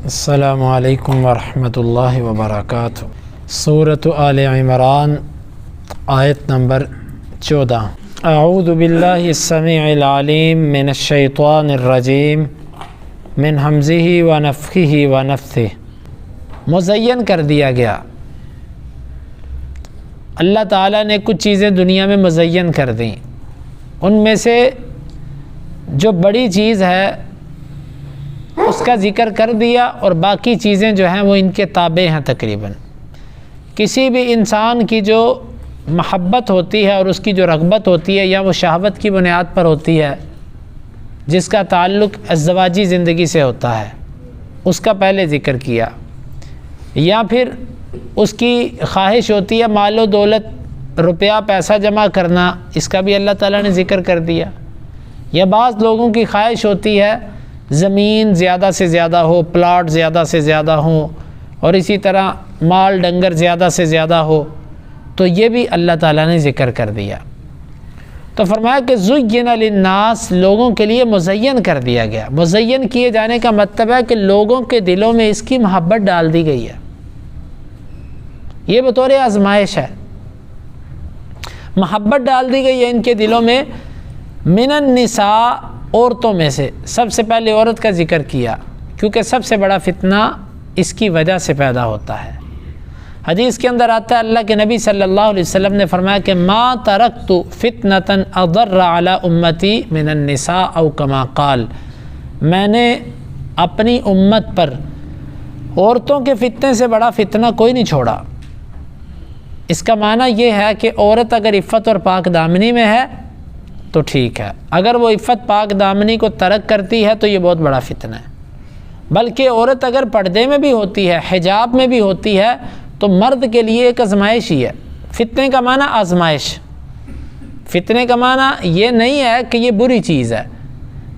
السلام علیکم ورحمۃ اللہ وبرکاتہ۔ سورۃ آل عمران آیت نمبر 14۔ اعوذ باللہ السمیع العلیم من الشیطان الرجیم من حمزہ ونفخہ ونفثہ۔ مزین کر دیا گیا، اللہ تعالیٰ نے کچھ چیزیں دنیا میں مزین کر دیں، ان میں سے جو بڑی چیز ہے اس کا ذکر کر دیا، اور باقی چیزیں جو ہیں وہ ان کے تابع ہیں تقریباً۔ کسی بھی انسان کی جو محبت ہوتی ہے اور اس کی جو رغبت ہوتی ہے، یا وہ شہوت کی بنیاد پر ہوتی ہے جس کا تعلق ازدواجی زندگی سے ہوتا ہے، اس کا پہلے ذکر کیا، یا پھر اس کی خواہش ہوتی ہے مال و دولت، روپیہ پیسہ جمع کرنا، اس کا بھی اللہ تعالیٰ نے ذکر کر دیا۔ یا بعض لوگوں کی خواہش ہوتی ہے زمین زیادہ سے زیادہ ہو، پلاٹ زیادہ سے زیادہ ہوں، اور اسی طرح مال ڈنگر زیادہ سے زیادہ ہو، تو یہ بھی اللہ تعالیٰ نے ذکر کر دیا۔ تو فرمایا کہ زُیّنَ لِلنَّاسِ، لوگوں کے لیے مزین کر دیا گیا۔ مزین کیے جانے کا مطلب ہے کہ لوگوں کے دلوں میں اس کی محبت ڈال دی گئی ہے، یہ بطور آزمائش ہے، محبت ڈال دی گئی ہے ان کے دلوں میں۔ من النساء، عورتوں میں سے، سب سے پہلے عورت کا ذکر کیا کیونکہ سب سے بڑا فتنہ اس کی وجہ سے پیدا ہوتا ہے۔ حدیث کے اندر آتا ہے، اللہ کے نبی صلی اللہ علیہ وسلم نے فرمایا کہ ما ترکت فتنة اضر علی امتی من النساء او کما قال، میں نے اپنی امت پر عورتوں کے فتنے سے بڑا فتنہ کوئی نہیں چھوڑا۔ اس کا معنی یہ ہے کہ عورت اگر عفت اور پاک دامنی میں ہے تو ٹھیک ہے، اگر وہ عفت پاک دامنی کو ترک کرتی ہے تو یہ بہت بڑا فتنہ ہے۔ بلکہ عورت اگر پردے میں بھی ہوتی ہے، حجاب میں بھی ہوتی ہے، تو مرد کے لیے ایک آزمائش ہی ہے۔ فتنے کا معنی آزمائش، فتنے کا معنی یہ نہیں ہے کہ یہ بری چیز ہے،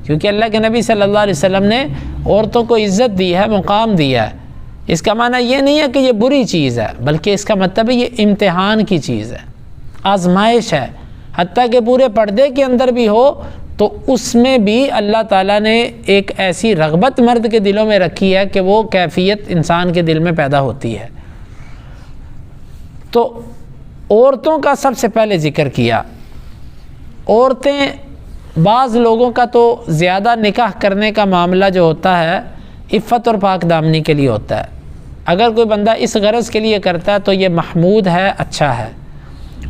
کیونکہ اللہ کے نبی صلی اللہ علیہ وسلم نے عورتوں کو عزت دی ہے، مقام دیا ہے۔ اس کا معنی یہ نہیں ہے کہ یہ بری چیز ہے، بلکہ اس کا مطلب ہے یہ امتحان کی چیز ہے، آزمائش ہے۔ حتیٰ کہ پورے پردے کے اندر بھی ہو تو اس میں بھی اللہ تعالیٰ نے ایک ایسی رغبت مرد کے دلوں میں رکھی ہے کہ وہ کیفیت انسان کے دل میں پیدا ہوتی ہے۔ تو عورتوں کا سب سے پہلے ذکر کیا۔ عورتیں، بعض لوگوں کا تو زیادہ نکاح کرنے کا معاملہ جو ہوتا ہے عفت اور پاک دامنی کے لیے ہوتا ہے۔ اگر کوئی بندہ اس غرض کے لیے کرتا ہے تو یہ محمود ہے، اچھا ہے۔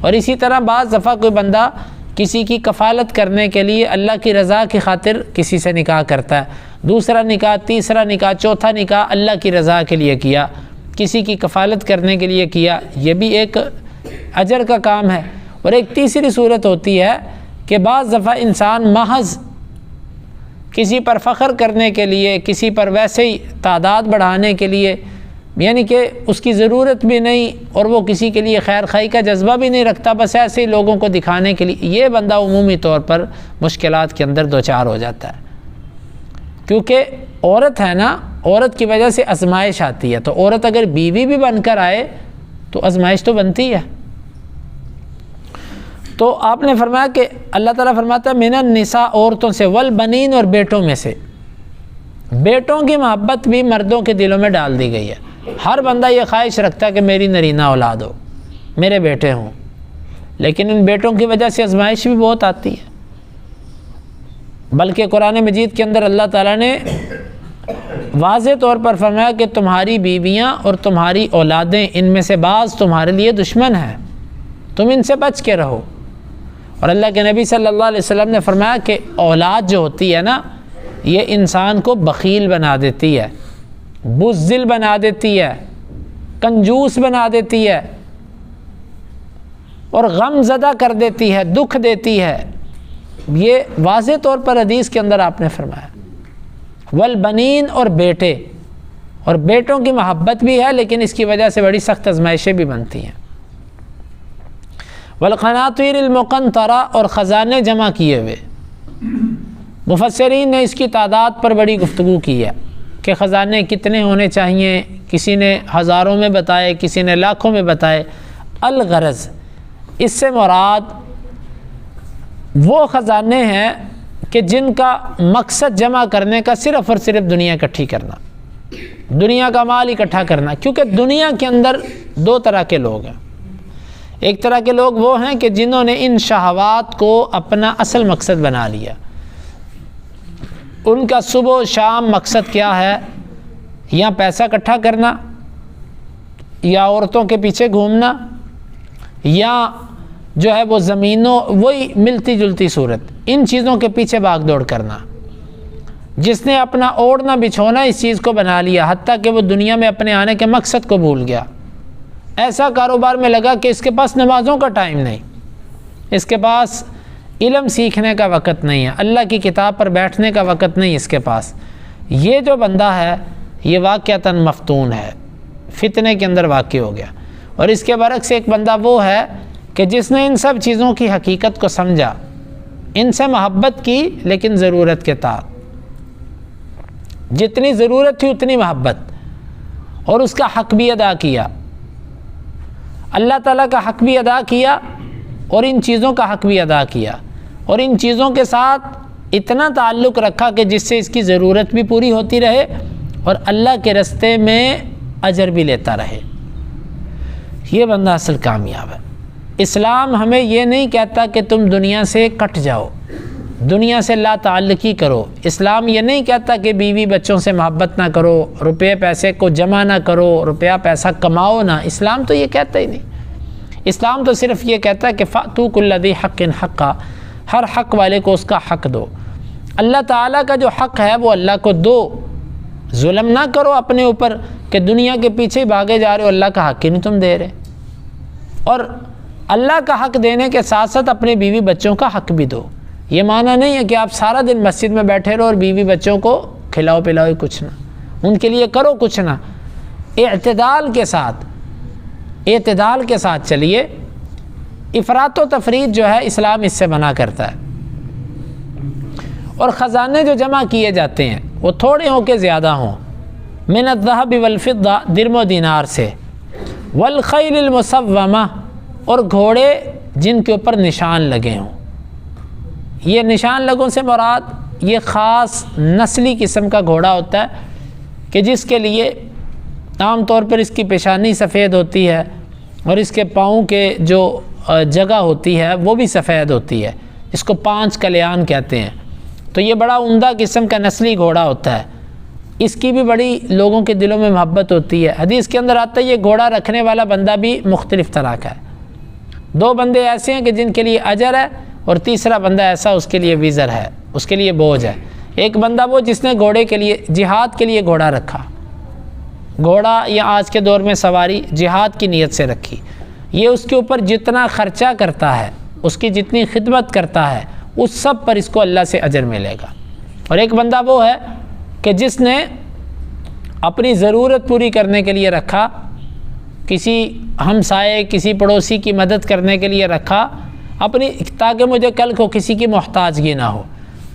اور اسی طرح بعض دفعہ کوئی بندہ کسی کی کفالت کرنے کے لیے اللہ کی رضا کی خاطر کسی سے نکاح کرتا ہے، دوسرا نکاح، تیسرا نکاح، چوتھا نکاح اللہ کی رضا کے لیے کیا، کسی کی کفالت کرنے کے لیے کیا، یہ بھی ایک اجر کا کام ہے۔ اور ایک تیسری صورت ہوتی ہے کہ بعض دفعہ انسان محض کسی پر فخر کرنے کے لیے، کسی پر ویسے ہی تعداد بڑھانے کے لیے، یعنی کہ اس کی ضرورت بھی نہیں اور وہ کسی کے لیے خیر خواہی کا جذبہ بھی نہیں رکھتا، بس ایسے ہی لوگوں کو دکھانے کے لیے، یہ بندہ عمومی طور پر مشکلات کے اندر دوچار ہو جاتا ہے۔ کیونکہ عورت ہے نا، عورت کی وجہ سے آزمائش آتی ہے، تو عورت اگر بیوی بھی بن کر آئے تو آزمائش تو بنتی ہے۔ تو آپ نے فرمایا کہ اللہ تعالیٰ فرماتا ہے من النساء، عورتوں سے، والبنین، اور بیٹوں میں سے۔ بیٹوں کی محبت بھی مردوں کے دلوں میں ڈال دی گئی ہے۔ ہر بندہ یہ خواہش رکھتا ہے کہ میری نرینہ اولاد ہو، میرے بیٹے ہوں، لیکن ان بیٹوں کی وجہ سے آزمائش بھی بہت آتی ہے۔ بلکہ قرآن مجید کے اندر اللہ تعالیٰ نے واضح طور پر فرمایا کہ تمہاری بیویاں اور تمہاری اولادیں، ان میں سے بعض تمہارے لیے دشمن ہیں، تم ان سے بچ کے رہو۔ اور اللہ کے نبی صلی اللہ علیہ وسلم نے فرمایا کہ اولاد جو ہوتی ہے نا، یہ انسان کو بخیل بنا دیتی ہے، بزدل بنا دیتی ہے، کنجوس بنا دیتی ہے، اور غم زدہ کر دیتی ہے، دکھ دیتی ہے۔ یہ واضح طور پر حدیث کے اندر آپ نے فرمایا۔ والبنین، اور بیٹے، اور بیٹوں کی محبت بھی ہے، لیکن اس کی وجہ سے بڑی سخت آزمائشیں بھی بنتی ہیں۔ والقناطیر المقنطرہ، اور خزانے جمع کیے ہوئے۔ مفسرین نے اس کی تعداد پر بڑی گفتگو کی ہے کہ خزانے کتنے ہونے چاہیے، کسی نے ہزاروں میں بتائے، کسی نے لاکھوں میں بتائے۔ الغرض، اس سے مراد وہ خزانے ہیں کہ جن کا مقصد جمع کرنے کا صرف اور صرف دنیا اکٹھی کرنا۔ دنیا کا مال اکٹھا کرنا، کیونکہ دنیا کے اندر دو طرح کے لوگ ہیں۔ ایک طرح کے لوگ وہ ہیں کہ جنہوں نے ان شہوات کو اپنا اصل مقصد بنا لیا، ان کا صبح و شام مقصد کیا ہے؟ یا پیسہ اکٹھا کرنا، یا عورتوں کے پیچھے گھومنا، یا جو ہے وہ زمینوں، وہی ملتی جلتی صورت، ان چیزوں کے پیچھے بھاگ دوڑ کرنا۔ جس نے اپنا اوڑھنا بچھونا اس چیز کو بنا لیا، حتیٰ کہ وہ دنیا میں اپنے آنے کے مقصد کو بھول گیا، ایسا کاروبار میں لگا کہ اس کے پاس نمازوں کا ٹائم نہیں، اس کے پاس علم سیکھنے کا وقت نہیں ہے، اللہ کی کتاب پر بیٹھنے کا وقت نہیں اس کے پاس۔ یہ جو بندہ ہے یہ واقعتاً مفتون ہے، فتنے کے اندر واقع ہو گیا۔ اور اس کے برعکس ایک بندہ وہ ہے کہ جس نے ان سب چیزوں کی حقیقت کو سمجھا، ان سے محبت کی، لیکن ضرورت کے تحت، جتنی ضرورت تھی اتنی محبت، اور اس کا حق بھی ادا کیا، اللہ تعالیٰ کا حق بھی ادا کیا اور ان چیزوں کا حق بھی ادا کیا، اور ان چیزوں کے ساتھ اتنا تعلق رکھا کہ جس سے اس کی ضرورت بھی پوری ہوتی رہے اور اللہ کے رستے میں اجر بھی لیتا رہے۔ یہ بندہ اصل کامیاب ہے۔ اسلام ہمیں یہ نہیں کہتا کہ تم دنیا سے کٹ جاؤ، دنیا سے لا تعلقی کرو۔ اسلام یہ نہیں کہتا کہ بیوی بچوں سے محبت نہ کرو، روپے پیسے کو جمع نہ کرو، روپیہ پیسہ کماؤ نہ۔ اسلام تو یہ کہتا ہی نہیں۔ اسلام تو صرف یہ کہتا ہے کہ فَأْتُوا كُلَّ ذِي حَقٍّ حَقًّا، ہر حق والے کو اس کا حق دو۔ اللہ تعالیٰ کا جو حق ہے وہ اللہ کو دو، ظلم نہ کرو اپنے اوپر کہ دنیا کے پیچھے بھاگے جا رہے ہو، اللہ کا حق ہی نہیں تم دے رہے۔ اور اللہ کا حق دینے کے ساتھ ساتھ اپنے بیوی بچوں کا حق بھی دو۔ یہ معنی نہیں ہے کہ آپ سارا دن مسجد میں بیٹھے رہو اور بیوی بچوں کو کھلاؤ پلاؤ کچھ نہ، ان کے لیے کرو کچھ نہ۔ اعتدال کے ساتھ چلیے۔ افراط و تفریط جو ہے اسلام اس سے منع کرتا ہے۔ اور خزانے جو جمع کیے جاتے ہیں وہ تھوڑے ہوں کہ زیادہ ہوں، من الذهب والفضہ، درم و دینار سے، والخیل المسومہ، اور گھوڑے جن کے اوپر نشان لگے ہوں۔ یہ نشان لگوں سے مراد یہ خاص نسلی قسم کا گھوڑا ہوتا ہے کہ جس کے لیے عام طور پر اس کی پیشانی سفید ہوتی ہے اور اس کے پاؤں کے جو جگہ ہوتی ہے وہ بھی سفید ہوتی ہے، اس کو 5 کلیان کہتے ہیں۔ تو یہ بڑا عمدہ قسم کا نسلی گھوڑا ہوتا ہے، اس کی بھی بڑی لوگوں کے دلوں میں محبت ہوتی ہے۔ حدیث کے اندر آتا ہے یہ گھوڑا رکھنے والا بندہ بھی مختلف طرح کا ہے۔ 2 بندے ایسے ہیں کہ جن کے لیے اجر ہے، اور تیسرا بندہ ایسا اس کے لیے وزر ہے، اس کے لیے بوجھ ہے۔ ایک بندہ وہ جس نے گھوڑے کے لیے، جہاد کے لیے گھوڑا رکھا، گھوڑا یا آج کے دور میں سواری جہاد کی نیت سے رکھی، یہ اس کے اوپر جتنا خرچہ کرتا ہے، اس کی جتنی خدمت کرتا ہے، اس سب پر اس کو اللہ سے اجر ملے گا۔ اور ایک بندہ وہ ہے کہ جس نے اپنی ضرورت پوری کرنے کے لیے رکھا، کسی ہمسائے کسی پڑوسی کی مدد کرنے کے لیے رکھا اپنی، تاکہ مجھے کل کو کسی کی محتاجگی نہ ہو،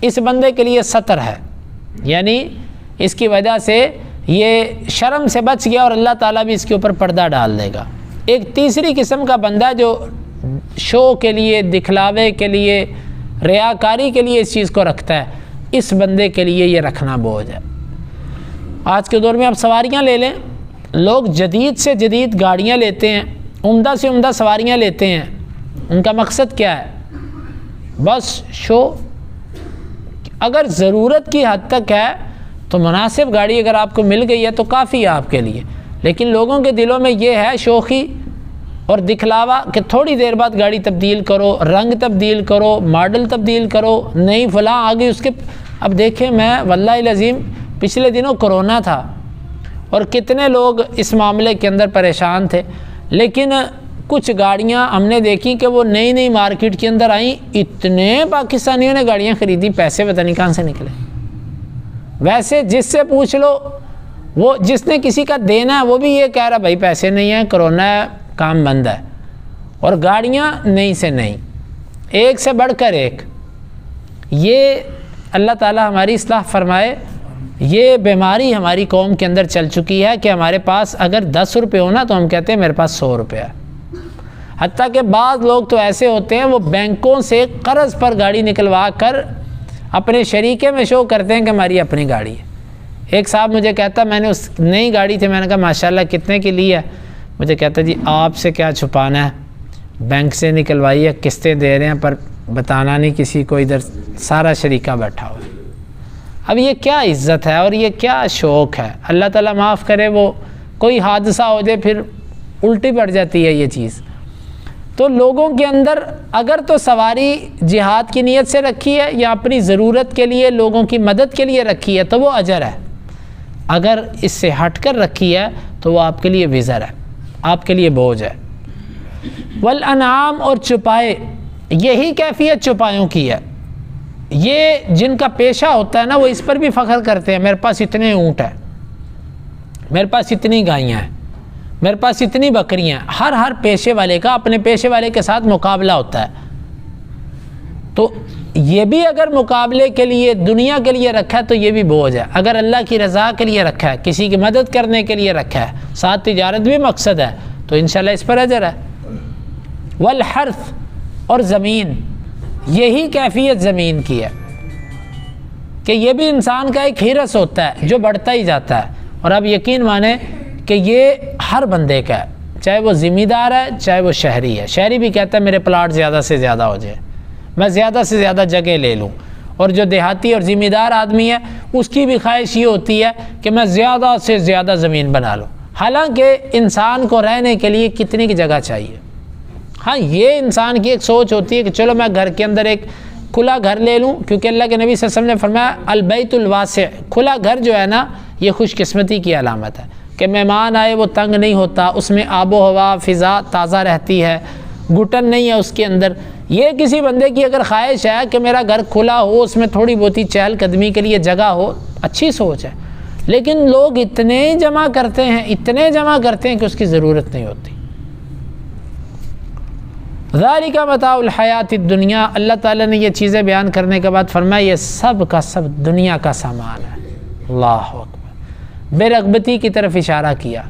اس بندے کے لیے ستر ہے، یعنی اس کی وجہ سے یہ شرم سے بچ گیا اور اللہ تعالیٰ بھی اس کے اوپر پردہ ڈال دے گا۔ ایک تیسری قسم کا بندہ جو شو کے لیے، دکھلاوے کے لیے، ریاکاری کے لیے اس چیز کو رکھتا ہے، اس بندے کے لیے یہ رکھنا بوجھ ہے۔ آج کے دور میں آپ سواریاں لے لیں، لوگ جدید سے جدید گاڑیاں لیتے ہیں، عمدہ سے عمدہ سواریاں لیتے ہیں، ان کا مقصد کیا ہے؟ بس شو۔ اگر ضرورت کی حد تک ہے تو مناسب گاڑی اگر آپ کو مل گئی ہے تو کافی ہے آپ کے لیے، لیکن لوگوں کے دلوں میں یہ ہے شوخی اور دکھلاوا کہ تھوڑی دیر بعد گاڑی تبدیل کرو، رنگ تبدیل کرو، ماڈل تبدیل کرو، نئی فلاں آگے اس کے۔ اب دیکھیں، میں واللہ العظیم پچھلے دنوں کرونا تھا اور کتنے لوگ اس معاملے کے اندر پریشان تھے، لیکن کچھ گاڑیاں ہم نے دیکھی کہ وہ نئی نئی مارکیٹ کے اندر آئیں، اتنے پاکستانیوں نے گاڑیاں خریدی، پیسے پتہ نہیں کہاں سے نکلے۔ ویسے جس سے پوچھ لو، وہ جس نے کسی کا دینا ہے وہ بھی یہ کہہ رہا بھائی پیسے نہیں ہیں، کرونا ہے، کام بند ہے، اور گاڑیاں نئی سے نئی، ایک سے بڑھ کر ایک۔ یہ اللہ تعالی ہماری اصلاح فرمائے، یہ بیماری ہماری قوم کے اندر چل چکی ہے کہ ہمارے پاس اگر 10 روپے ہونا تو ہم کہتے ہیں میرے پاس 100 روپے ہے۔ حتیٰ کہ بعض لوگ تو ایسے ہوتے ہیں وہ بینکوں سے قرض پر گاڑی نکلوا کر اپنے شریکے میں شو کرتے ہیں کہ ہماری اپنی گاڑی ہے۔ ایک صاحب مجھے کہتا، میں نے اس نئی گاڑی تھی، میں نے کہا ماشاءاللہ کتنے کی لی ہے؟ مجھے کہتا جی آپ سے کیا چھپانا ہے، بینک سے نکلوائی ہے، قسطیں دے رہے ہیں، پر بتانا نہیں کسی کو، ادھر سارا شریکہ بیٹھا ہوا ہے۔ اب یہ کیا عزت ہے اور یہ کیا شوق ہے؟ اللہ تعالیٰ معاف کرے، وہ کوئی حادثہ ہو جائے پھر الٹی پڑ جاتی ہے یہ چیز۔ تو لوگوں کے اندر اگر تو سواری جہاد کی نیت سے رکھی ہے یا اپنی ضرورت کے لیے لوگوں کی مدد کے لیے رکھی ہے تو وہ اجر ہے، اگر اس سے ہٹ کر رکھی ہے تو وہ آپ کے لیے وزر ہے، آپ کے لیے بوجھ ہے۔ والانعام، اور چوپائے، یہی کیفیت چوپایوں کی ہے۔ یہ جن کا پیشہ ہوتا ہے نا وہ اس پر بھی فخر کرتے ہیں، میرے پاس اتنے اونٹ ہیں، میرے پاس اتنی گائیاں ہیں، میرے پاس اتنی بکریاں ہیں۔ ہر پیشے والے کا اپنے پیشے والے کے ساتھ مقابلہ ہوتا ہے۔ تو یہ بھی اگر مقابلے کے لیے دنیا کے لیے رکھا ہے تو یہ بھی بوجھ ہے۔ اگر اللہ کی رضا کے لیے رکھا ہے، کسی کی مدد کرنے کے لیے رکھا ہے، ساتھ تجارت بھی مقصد ہے، تو انشاءاللہ اس پر اجر ہے۔ والحرث، اور زمین، یہی کیفیت زمین کی ہے کہ یہ بھی انسان کا ایک ہرس ہوتا ہے جو بڑھتا ہی جاتا ہے۔ اور اب یقین مانیں کہ یہ ہر بندے کا ہے، چاہے وہ ذمہ دار ہے چاہے وہ شہری ہے۔ شہری بھی کہتا ہے میرے پلاٹ زیادہ سے زیادہ ہو جائے، میں زیادہ سے زیادہ جگہ لے لوں، اور جو دیہاتی اور ذمہ دار آدمی ہے اس کی بھی خواہش یہ ہوتی ہے کہ میں زیادہ سے زیادہ زمین بنا لوں، حالانکہ انسان کو رہنے کے لیے کتنی کی جگہ چاہیے۔ ہاں یہ انسان کی ایک سوچ ہوتی ہے کہ چلو میں گھر کے اندر ایک کھلا گھر لے لوں، کیونکہ اللہ کے نبی صلی اللہ علیہ وسلم نے فرمایا البیت الواسع، کھلا گھر جو ہے نا یہ خوش قسمتی کی علامت ہے کہ مہمان آئے وہ تنگ نہیں ہوتا، اس میں آب و ہوا فضا تازہ رہتی ہے، گھٹن نہیں ہے اس کے اندر۔ یہ کسی بندے کی اگر خواہش ہے کہ میرا گھر کھلا ہو، اس میں تھوڑی بہت چہل قدمی کے لیے جگہ ہو، اچھی سوچ ہے، لیکن لوگ اتنے جمع کرتے ہیں کہ اس کی ضرورت نہیں ہوتی۔ ذالک متاع الحیات الدنیا، اللہ تعالیٰ نے یہ چیزیں بیان کرنے کے بعد فرمایا یہ سب کا سب دنیا کا سامان ہے۔ اللہ اکبر، بے رغبتی کی طرف اشارہ کیا،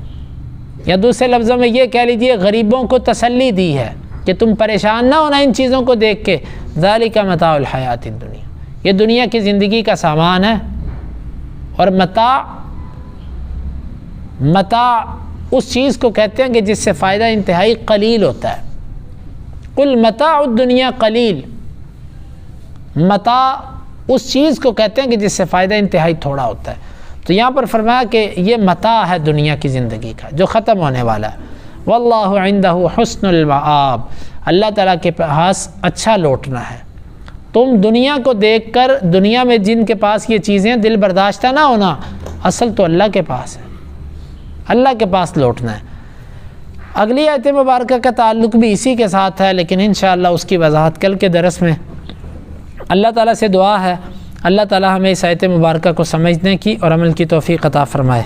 یا دوسرے لفظوں میں یہ کہہ لیجئے غریبوں کو تسلی دی ہے کہ تم پریشان نہ ہونا ان چیزوں کو دیکھ کے۔ ذالک متاع الحیات الدنیا، یہ دنیا کی زندگی کا سامان ہے۔ اور متاع اس چیز کو کہتے ہیں کہ جس سے فائدہ انتہائی قلیل ہوتا ہے۔ قل متاع الدنیا قلیل، متاع اس چیز کو کہتے ہیں کہ جس سے فائدہ انتہائی تھوڑا ہوتا ہے۔ تو یہاں پر فرمایا کہ یہ متاع ہے دنیا کی زندگی کا جو ختم ہونے والا ہے۔ واللہ عندہ حسن المآب، اللہ تعالیٰ کے پاس اچھا لوٹنا ہے۔ تم دنیا کو دیکھ کر دنیا میں جن کے پاس یہ چیزیں دل برداشتہ نہ ہونا، اصل تو اللہ کے پاس ہے، اللہ کے پاس لوٹنا ہے۔ اگلی آیت مبارکہ کا تعلق بھی اسی کے ساتھ ہے، لیکن انشاءاللہ اس کی وضاحت کل کے درس میں۔ اللہ تعالیٰ سے دعا ہے اللہ تعالیٰ ہمیں اس آیت مبارکہ کو سمجھنے کی اور عمل کی توفیق عطا فرمائے۔